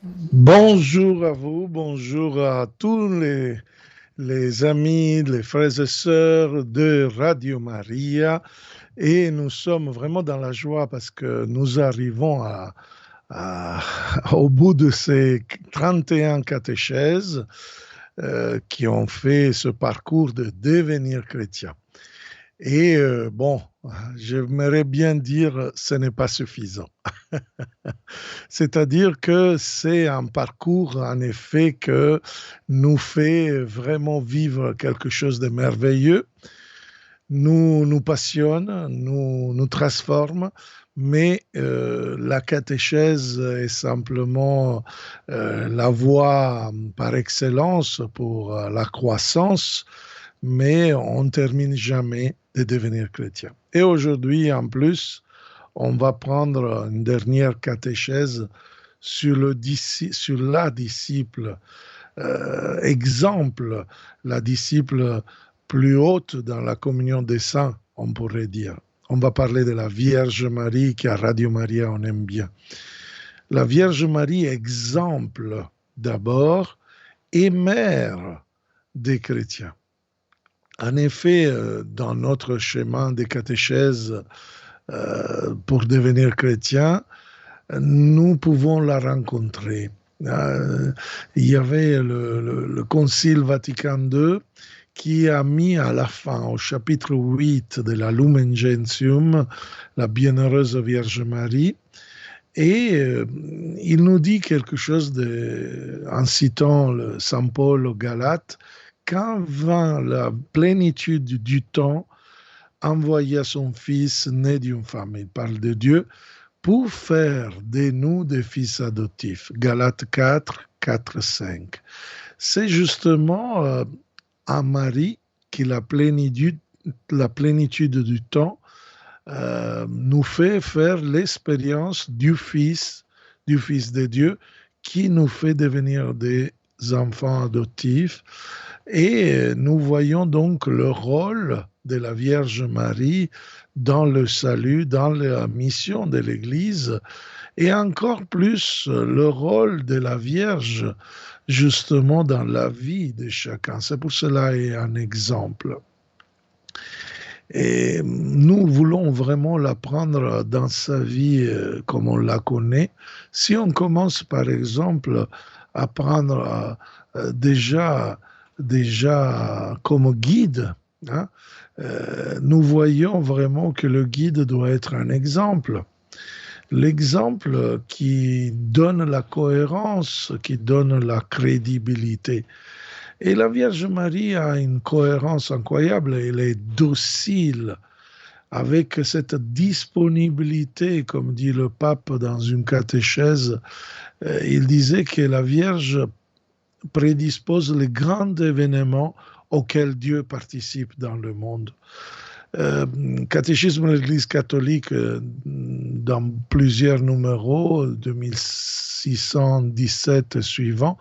Bonjour à vous, bonjour à tous les amis, les frères et sœurs de Radio Maria. Et nous sommes vraiment dans la joie parce que nous arrivons à- au bout de ces 31 catéchèses qui ont fait ce parcours de devenir chrétien. Et bon, j'aimerais bien dire ce n'est pas suffisant. C'est-à-dire que c'est un parcours, en effet, que nous fait vraiment vivre quelque chose de merveilleux, nous passionne, nous transforme, mais la catéchèse est simplement la voie par excellence pour la croissance, mais on ne termine jamais de devenir chrétien. Et aujourd'hui, en plus, on va prendre une dernière catéchèse sur la disciple exemple, la disciple plus haute dans la communion des saints, on pourrait dire. On va parler de la Vierge Marie qui à Radio Maria on aime bien. La Vierge Marie, exemple d'abord et mère des chrétiens. En effet, dans notre chemin des catéchèses pour devenir chrétien, nous pouvons la rencontrer. Il y avait le Concile Vatican II qui a mis à la fin, au chapitre 8 de la Lumen Gentium, la Bienheureuse Vierge Marie, et il nous dit quelque chose en citant Saint Paul aux Galates, quand vint la plénitude du temps, envoya son Fils né d'une femme. Il parle de Dieu pour faire de nous des fils adoptifs. Galates 4, 4, 5. C'est justement à Marie qui la plénitude du temps nous fait faire l'expérience du Fils de Dieu, qui nous fait devenir des enfants adoptifs. Et nous voyons donc le rôle de la Vierge Marie dans le salut, dans la mission de l'Église, et encore plus le rôle de la Vierge justement dans la vie de chacun. C'est pour cela qu'elle est un exemple. Et nous voulons vraiment l'apprendre dans sa vie comme on la connaît. Si on commence par exemple à prendre déjà comme guide, hein, nous voyons vraiment que le guide doit être un exemple. L'exemple qui donne la cohérence, qui donne la crédibilité. Et la Vierge Marie a une cohérence incroyable, elle est docile, avec cette disponibilité, comme dit le pape dans une catéchèse, il disait que la Vierge prédispose les grands événements auxquels Dieu participe dans le monde. Catéchisme de l'Église catholique, dans plusieurs numéros, 2617 et suivants,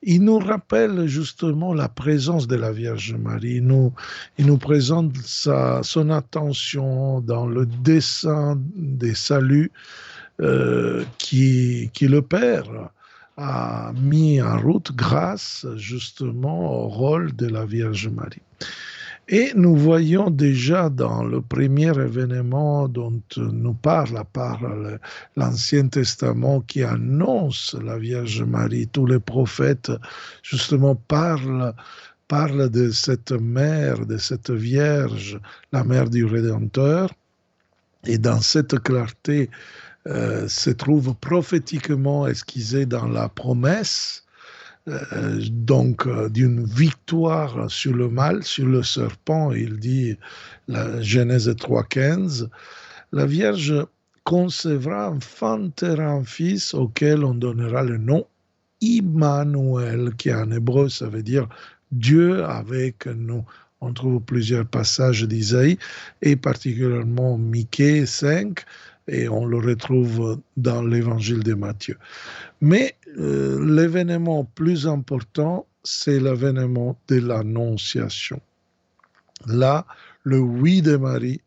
il nous rappelle justement la présence de la Vierge Marie. Il nous présente son attention dans le dessein des saluts qui le Père a mis en route grâce justement au rôle de la Vierge Marie. Et nous voyons déjà dans le premier événement dont nous parle l'Ancien Testament qui annonce la Vierge Marie, tous les prophètes justement parlent de cette mère, de cette Vierge, la mère du Rédempteur. Et dans cette clarté se trouve prophétiquement esquissée dans la promesse donc d'une victoire sur le mal, sur le serpent. Il dit, la Genèse 3,15, la Vierge concevra, enfantera un fils auquel on donnera le nom Immanuel, qui en hébreu ça veut dire Dieu avec nous. On trouve plusieurs passages d'Isaïe, et particulièrement Michée 5, et on le retrouve dans l'évangile de Matthieu. Mais l'événement plus important, c'est l'événement de l'Annonciation. Là, le oui de Marie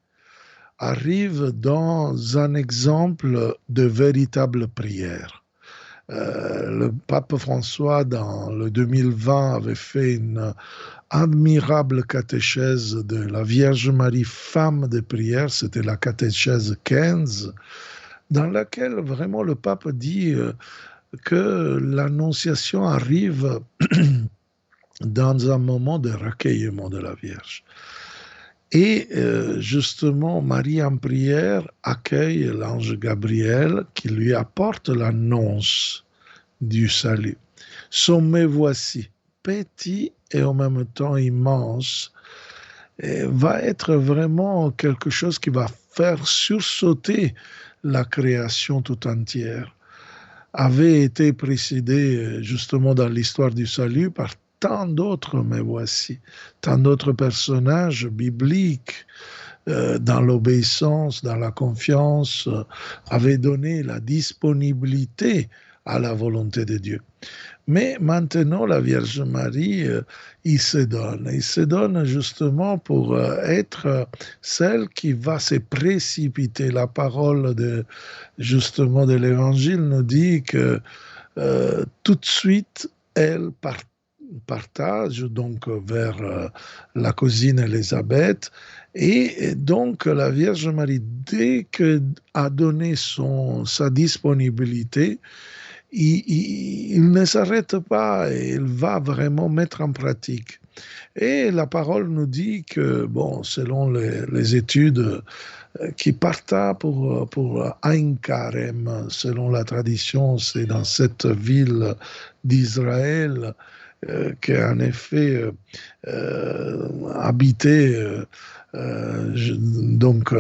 arrive dans un exemple de véritable prière. Le pape François, dans le 2020, avait fait une admirable catéchèse de la Vierge Marie, femme de prière, c'était la catéchèse 15, dans laquelle vraiment le pape dit que l'Annonciation arrive dans un moment de recueillement de la Vierge. Et justement, Marie en prière accueille l'ange Gabriel qui lui apporte l'annonce du salut. Son me voici, petit et en même temps immense, et va être vraiment quelque chose qui va faire sursauter la création tout entière. Avait été précédé justement dans l'histoire du salut par tant d'autres me voici, tant d'autres personnages bibliques dans l'obéissance, dans la confiance, avaient donné la disponibilité à la volonté de Dieu. Mais maintenant, la Vierge Marie, il se donne justement pour être celle qui va se précipiter. La parole justement de l'Évangile nous dit que tout de suite, elle partage donc vers la cousine Élisabeth. Et donc, la Vierge Marie, dès qu'elle a donné sa disponibilité, il ne s'arrête pas et il va vraiment mettre en pratique. Et la parole nous dit que, bon, selon les études qui partent pour Ein Karem, selon la tradition, c'est dans cette ville d'Israël qu'en effet habitait donc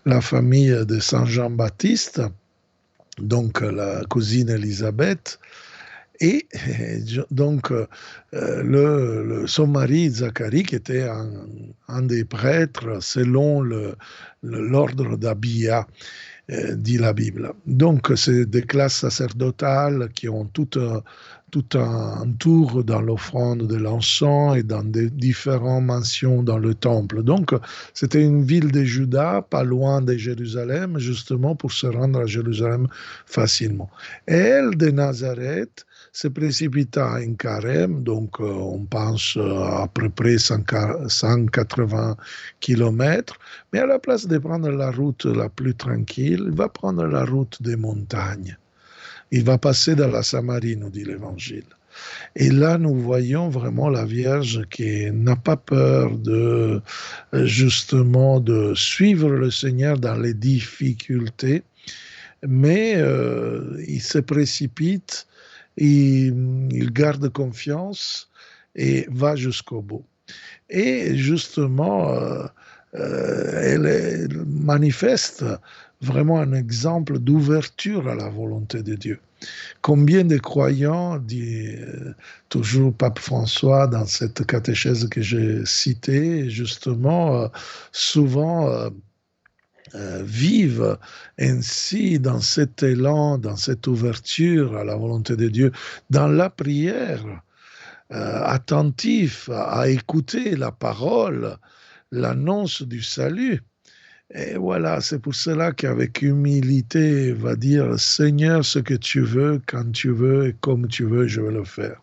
la famille de Saint Jean-Baptiste, donc la cousine Élisabeth, et donc son mari Zacharie, qui était un des prêtres selon l'ordre d'Abia, dit la Bible. Donc c'est des classes sacerdotales qui ont tout un tour dans l'offrande de l'encens et dans des différentes mentions dans le temple. Donc c'était une ville de Juda, pas loin de Jérusalem, justement pour se rendre à Jérusalem facilement. Et elle, de Nazareth, se précipita en Carême, donc on pense à peu près 180 kilomètres, mais à la place de prendre la route la plus tranquille, il va prendre la route des montagnes. Il va passer dans la Samarie, nous dit l'Évangile. Et là, nous voyons vraiment la Vierge qui n'a pas peur justement de suivre le Seigneur dans les difficultés, mais il se précipite, il garde confiance et va jusqu'au bout. Et justement, elle manifeste vraiment un exemple d'ouverture à la volonté de Dieu. Combien de croyants, dit toujours Pape François dans cette catéchèse que j'ai citée, justement, souvent vivent ainsi dans cet élan, dans cette ouverture à la volonté de Dieu, dans la prière, attentif à écouter la parole, l'annonce du salut. Et voilà, c'est pour cela qu'avec humilité, il va dire, Seigneur, ce que tu veux, quand tu veux et comme tu veux, je vais le faire.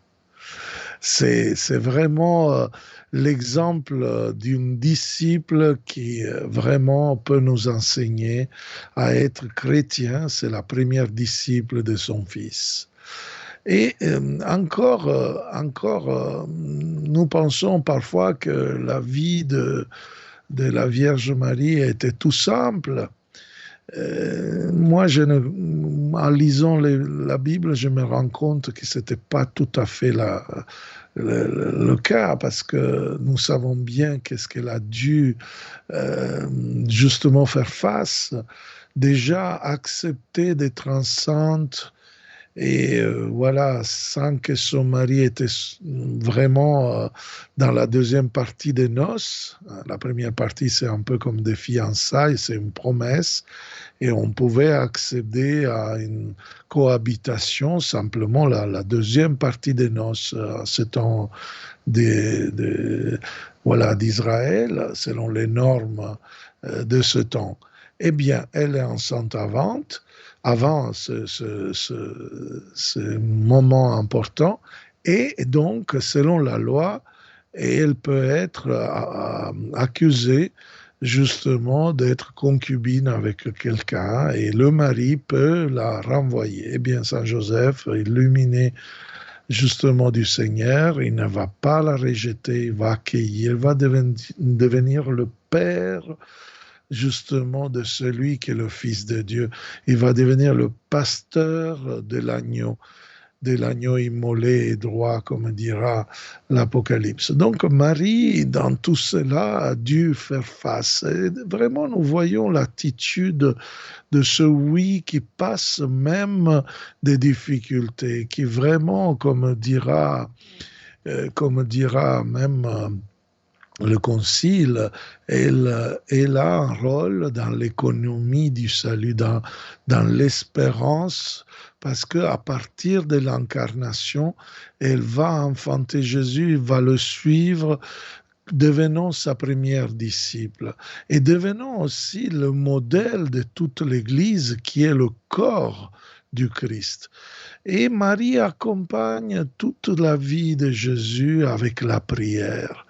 C'est vraiment l'exemple d'une disciple qui vraiment peut nous enseigner à être chrétien. C'est la première disciple de son fils. Et encore, nous pensons parfois que la vie de la Vierge Marie était tout simple. Moi, en lisant la Bible, je me rends compte que ce n'était pas tout à fait le cas, parce que nous savons bien qu'est-ce qu'elle a dû justement faire face, déjà accepter d'être enceinte, et voilà, sans que son mari était vraiment dans la deuxième partie des noces. La première partie, c'est un peu comme des fiançailles, c'est une promesse, et on pouvait accéder à une cohabitation simplement la deuxième partie des noces, à ce temps voilà, d'Israël, selon les normes de ce temps. Eh bien, elle est enceinte avant. avant ce moment important. Et donc, selon la loi, elle peut être accusée justement d'être concubine avec quelqu'un et le mari peut la renvoyer. Eh bien, Saint Joseph, illuminé justement du Seigneur, il ne va pas la rejeter, il va accueillir, il va devenir le père justement de celui qui est le Fils de Dieu. Il va devenir le pasteur de l'agneau immolé et droit, comme dira l'Apocalypse. Donc Marie, dans tout cela, a dû faire face. Et vraiment, nous voyons l'attitude de ce oui qui passe même des difficultés, qui vraiment, comme dira même le Concile, elle a un rôle dans l'économie du salut, dans l'espérance, parce qu'à partir de l'incarnation, elle va enfanter Jésus, il va le suivre, devenant sa première disciple et devenant aussi le modèle de toute l'Église qui est le corps du Christ. Et Marie accompagne toute la vie de Jésus avec la prière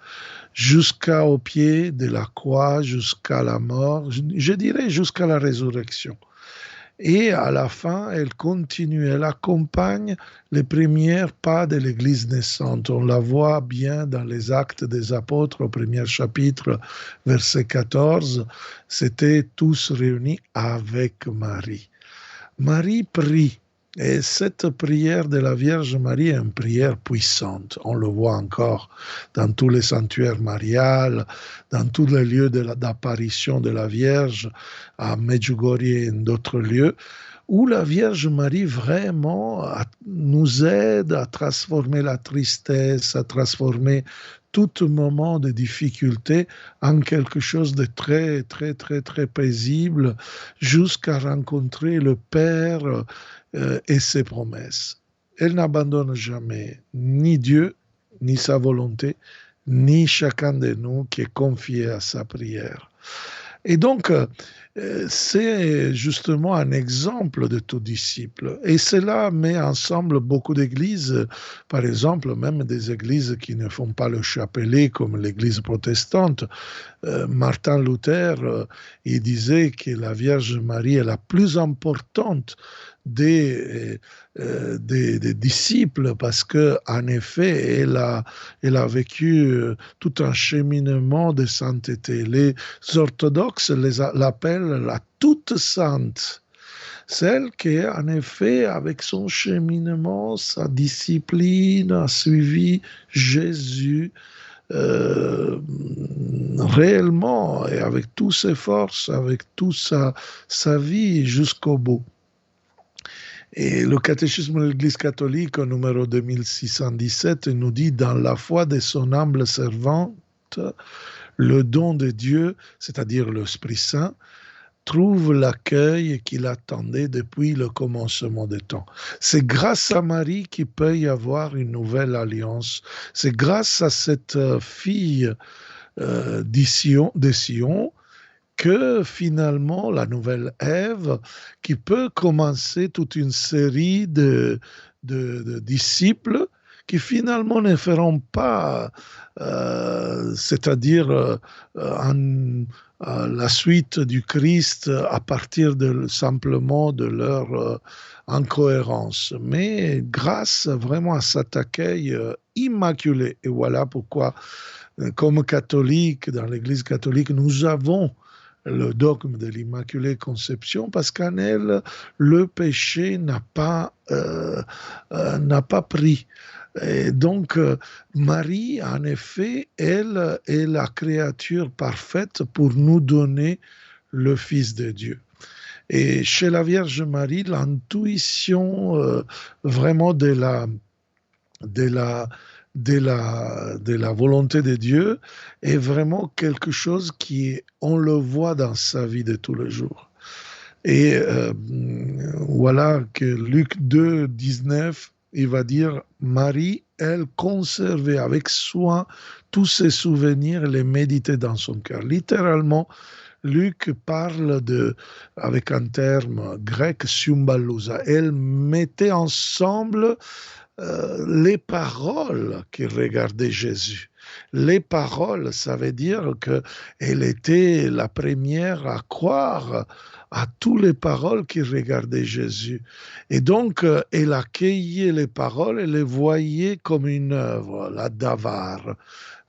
jusqu'au pied de la croix, jusqu'à la mort, je dirais jusqu'à la résurrection. Et à la fin, elle continue, elle accompagne les premiers pas de l'Église naissante. On la voit bien dans les Actes des Apôtres, au premier chapitre, verset 14. C'était tous réunis avec Marie. Marie prie. Et cette prière de la Vierge Marie est une prière puissante. On le voit encore dans tous les sanctuaires mariales, dans tous les lieux d'apparition de la Vierge, à Medjugorje et d'autres lieux, où la Vierge Marie vraiment nous aide à transformer la tristesse, à transformer tout moment de difficulté en quelque chose de très, très, très, très paisible, jusqu'à rencontrer le Père et ses promesses. Elle n'abandonne jamais ni Dieu, ni sa volonté, ni chacun de nous qui est confié à sa prière. Et donc, c'est justement un exemple de tout disciple. Et cela met ensemble beaucoup d'églises, par exemple, même des églises qui ne font pas le chapelet, comme l'église protestante. Martin Luther, il disait que la Vierge Marie est la plus importante des disciples parce qu'en effet, elle a vécu tout un cheminement de sainteté. Les orthodoxes l'appellent la toute sainte. Celle qui, en effet, avec son cheminement, sa discipline, a suivi Jésus réellement et avec toutes ses forces, avec toute sa vie jusqu'au bout. Et le catéchisme de l'Église catholique, au numéro 2617, nous dit « Dans la foi de son humble servante, le don de Dieu, c'est-à-dire l'Esprit Saint, trouve l'accueil qu'il attendait depuis le commencement des temps. C'est grâce à Marie qu'il peut y avoir une nouvelle alliance. C'est grâce à cette fille de Sion que finalement la nouvelle Ève, qui peut commencer toute une série de disciples qui finalement ne feront pas, c'est-à-dire la suite du Christ à partir simplement de leur incohérence, mais grâce vraiment à cet accueil immaculé. Et voilà pourquoi, comme catholiques, dans l'Église catholique, nous avons le dogme de l'Immaculée Conception, parce qu'en elle, le péché n'a pas pris. Et donc, Marie, en effet, elle est la créature parfaite pour nous donner le Fils de Dieu. Et chez la Vierge Marie, l'intuition vraiment de la volonté de Dieu est vraiment quelque chose on le voit dans sa vie de tous les jours. Et voilà que Luc 2, 19, il va dire « Marie, elle conservait avec soin tous ses souvenirs et les méditait dans son cœur ». Littéralement, Luc parle avec un terme grec, syumbalousa. Elle mettait ensemble les paroles qui regardaient Jésus. Les paroles, ça veut dire qu'elle était la première à croire à toutes les paroles qui regardaient Jésus. Et donc, elle accueillait les paroles et les voyait comme une œuvre, la davar.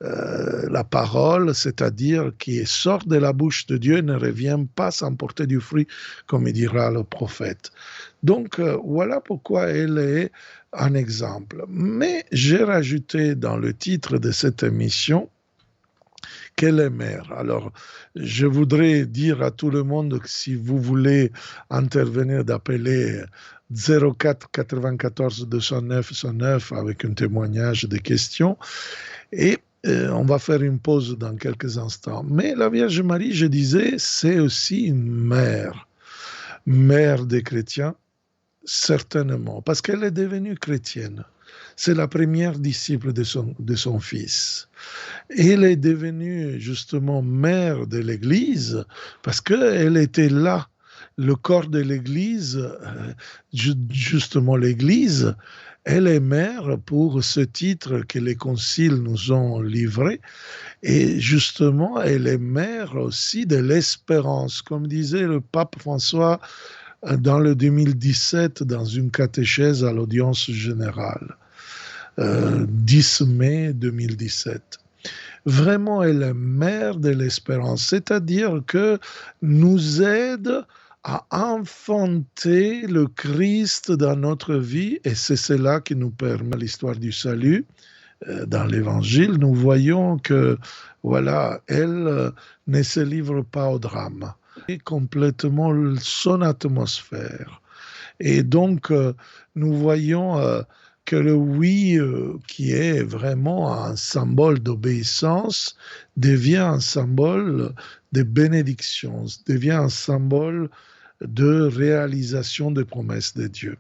La parole, c'est-à-dire qui sort de la bouche de Dieu, ne revient pas sans porter du fruit, comme il dira le prophète. Donc, voilà pourquoi elle est un exemple. Mais j'ai rajouté dans le titre de cette émission qu'elle est mère. Alors, je voudrais dire à tout le monde que si vous voulez intervenir, d'appeler 04 94 209 109 avec un témoignage, des questions. Et on va faire une pause dans quelques instants. Mais la Vierge Marie, je disais, c'est aussi une mère. Mère des chrétiens, certainement, parce qu'elle est devenue chrétienne. C'est la première disciple de son fils. Et elle est devenue justement mère de l'Église parce qu'elle était là. Le corps de l'Église, justement l'Église, elle est mère pour ce titre que les conciles nous ont livré. Et justement, elle est mère aussi de l'espérance. Comme disait le pape François dans le 2017, dans une catéchèse à l'audience générale, 10 mai 2017. Vraiment, elle est mère de l'espérance, c'est-à-dire que nous aide à enfanter le Christ dans notre vie, et c'est cela qui nous permet l'histoire du salut. Dans l'Évangile, nous voyons que, voilà, elle ne se livre pas au drame, et complètement son atmosphère. Et donc, nous voyons que le oui, qui est vraiment un symbole d'obéissance, devient un symbole de bénédiction, devient un symbole de réalisation des promesses de Dieu.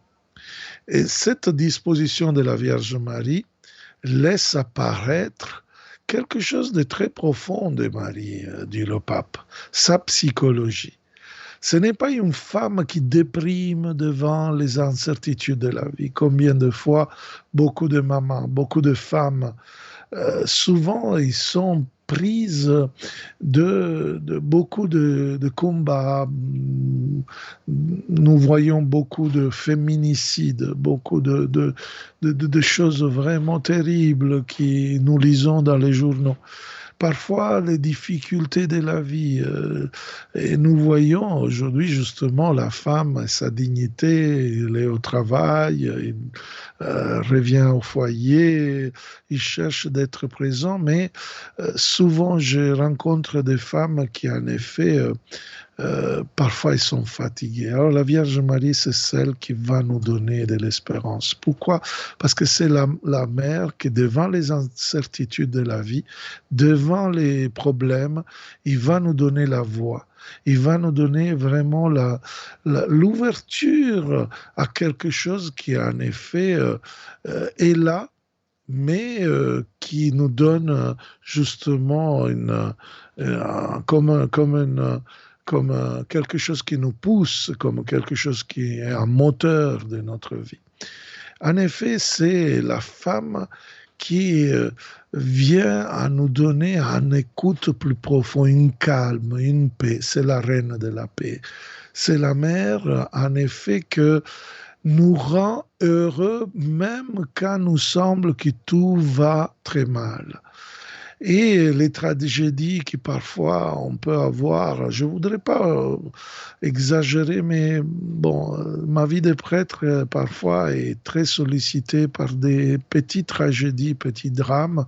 Et cette disposition de la Vierge Marie laisse apparaître quelque chose de très profond de Marie, dit le pape, sa psychologie. Ce n'est pas une femme qui déprime devant les incertitudes de la vie. Combien de fois, beaucoup de mamans, beaucoup de femmes, souvent, ils sont prises de beaucoup de combats. Nous voyons beaucoup de féminicides, beaucoup de choses vraiment terribles que nous lisons dans les journaux. Parfois les difficultés de la vie. Et nous voyons aujourd'hui justement la femme, sa dignité, elle est au travail, il revient au foyer, il cherche d'être présent, mais souvent je rencontre des femmes qui en effet parfois ils sont fatigués. Alors la Vierge Marie, c'est celle qui va nous donner de l'espérance. Pourquoi? Parce que c'est la mère qui, devant les incertitudes de la vie, devant les problèmes, il va nous donner la voie. Il va nous donner vraiment l'ouverture à quelque chose qui, en effet, est là, mais qui nous donne justement comme quelque chose qui nous pousse, comme quelque chose qui est un moteur de notre vie. En effet, c'est la femme qui vient à nous donner une écoute plus profonde, une calme, une paix. C'est la reine de la paix. C'est la mère, en effet, que nous rend heureux même quand nous semble que tout va très mal. Et les tragédies qui parfois on peut avoir, je ne voudrais pas exagérer, mais bon, ma vie de prêtre parfois est très sollicitée par des petites tragédies, petits drames,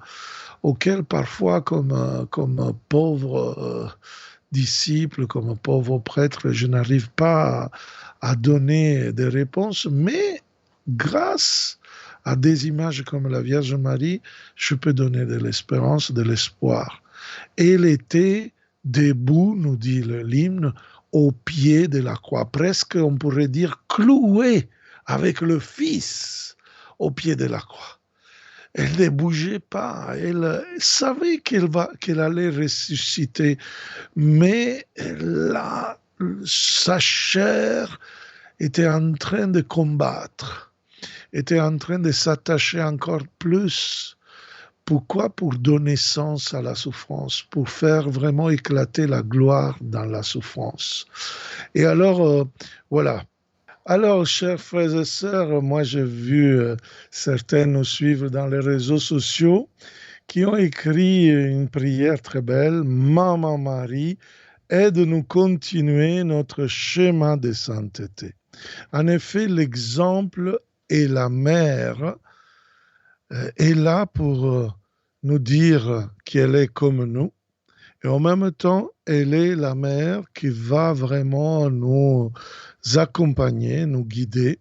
auxquels parfois comme pauvre disciple, comme pauvre prêtre, je n'arrive pas à donner des réponses, mais grâce à des images comme la Vierge Marie, je peux donner de l'espérance, de l'espoir. Elle était debout, nous dit l'hymne, au pied de la croix, presque on pourrait dire clouée avec le Fils au pied de la croix. Elle ne bougeait pas. Elle savait qu'elle allait ressusciter, mais sa chair était en train de combattre, était en train de s'attacher encore plus. Pourquoi? Pour donner sens à la souffrance, pour faire vraiment éclater la gloire dans la souffrance. Et alors, voilà. Alors, chers frères et sœurs, moi j'ai vu certains nous suivre dans les réseaux sociaux qui ont écrit une prière très belle. Maman Marie, aide-nous continuer notre chemin de sainteté. En effet, l'exemple et la mère est là pour nous dire qu'elle est comme nous. Et en même temps, elle est la mère qui va vraiment nous accompagner, nous guider.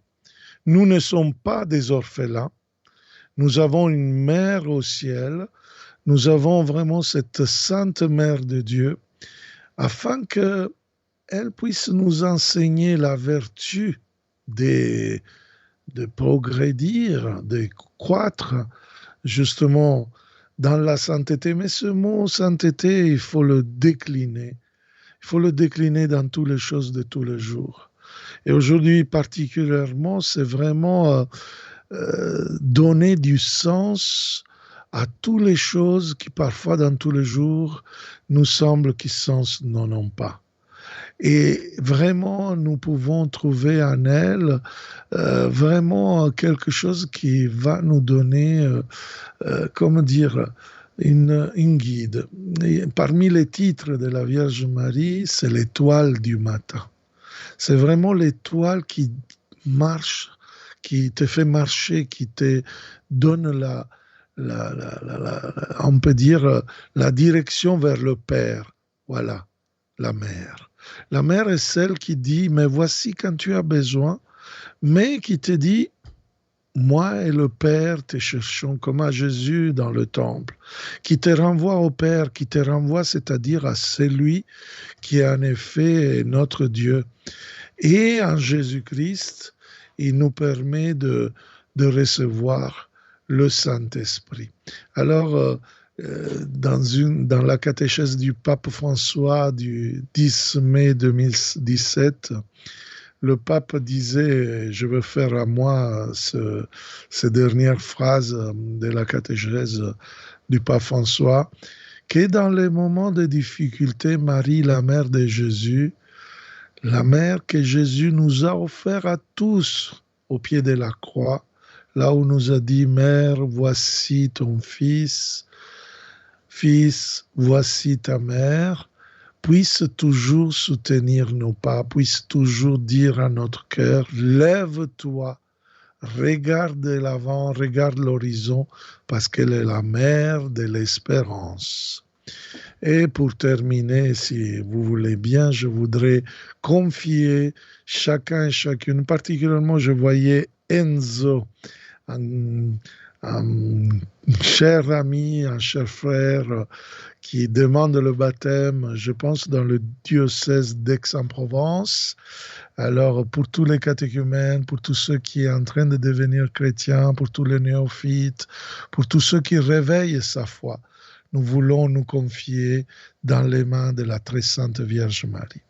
Nous ne sommes pas des orphelins. Nous avons une mère au ciel. Nous avons vraiment cette sainte mère de Dieu afin qu'elle puisse nous enseigner la vertu de progrédir, de croître justement dans la sainteté. Mais ce mot sainteté, il faut le décliner. Il faut le décliner dans toutes les choses de tous les jours. Et aujourd'hui particulièrement, c'est vraiment donner du sens à toutes les choses qui parfois dans tous les jours nous semblent qui sens n'en ont pas. Et vraiment, nous pouvons trouver en elle vraiment quelque chose qui va nous donner, comment dire, une guide. Et parmi les titres de la Vierge Marie, c'est l'étoile du matin. C'est vraiment l'étoile qui marche, qui te fait marcher, qui te donne on peut dire, la direction vers le Père. Voilà, la mère. La mère est celle qui dit, mais voici quand tu as besoin, mais qui te dit, moi et le Père te cherchons comme à Jésus dans le temple, qui te renvoie au Père, qui te renvoie, c'est-à-dire à celui qui est en effet notre Dieu. Et en Jésus-Christ, il nous permet de recevoir le Saint-Esprit. Alors, dans la catéchèse du pape François du 10 mai 2017, le pape disait, je veux faire à moi ces dernières phrases de la catéchèse du pape François, que dans les moments de difficulté, Marie, la mère de Jésus, la mère que Jésus nous a offert à tous au pied de la croix, là où nous a dit, Mère, voici ton fils, Fils, voici ta mère, puisse toujours soutenir nos pas, puisse toujours dire à notre cœur, lève-toi, regarde l'avant, regarde l'horizon, parce qu'elle est la mère de l'espérance. Et pour terminer, si vous voulez bien, je voudrais confier chacun et chacune, particulièrement je voyais Enzo, un cher ami, un cher frère qui demande le baptême, je pense, dans le diocèse d'Aix-en-Provence. Alors, pour tous les catéchumènes, pour tous ceux qui sont en train de devenir chrétiens, pour tous les néophytes, pour tous ceux qui réveillent sa foi, nous voulons nous confier dans les mains de la très sainte Vierge Marie.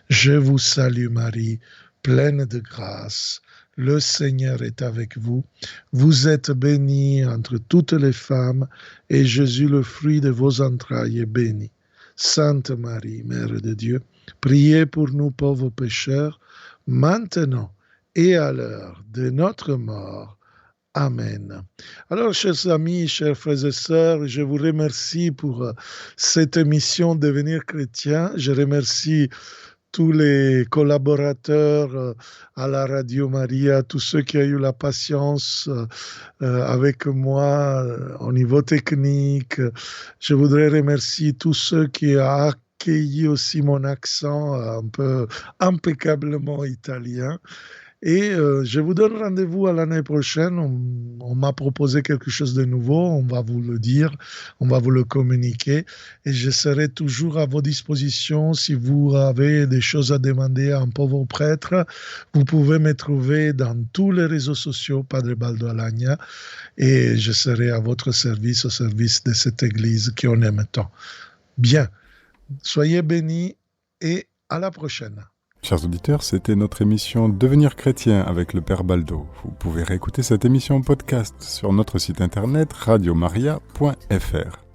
Je vous salue Marie, pleine de grâce. Le Seigneur est avec vous. Vous êtes bénie entre toutes les femmes, et Jésus, le fruit de vos entrailles, est béni. Sainte Marie, Mère de Dieu, priez pour nous pauvres pécheurs, maintenant et à l'heure de notre mort. Amen. Alors, chers amis, chers frères et sœurs, je vous remercie pour cette émission Devenir chrétien. Je remercie tous les collaborateurs à la Radio Maria, tous ceux qui ont eu la patience avec moi au niveau technique. Je voudrais remercier tous ceux qui ont accueilli aussi mon accent un peu impeccablement italien. Et je vous donne rendez-vous à l'année prochaine. On m'a proposé quelque chose de nouveau. On va vous le dire, on va vous le communiquer. Et je serai toujours à vos dispositions. Si vous avez des choses à demander à un pauvre prêtre, vous pouvez me trouver dans tous les réseaux sociaux, Padre Baldo Alagna. Et je serai à votre service, au service de cette église qu'on aime tant. Bien. Soyez bénis et à la prochaine. Chers auditeurs, c'était notre émission Devenir chrétien avec le Père Baldo. Vous pouvez réécouter cette émission en podcast sur notre site internet radiomaria.fr.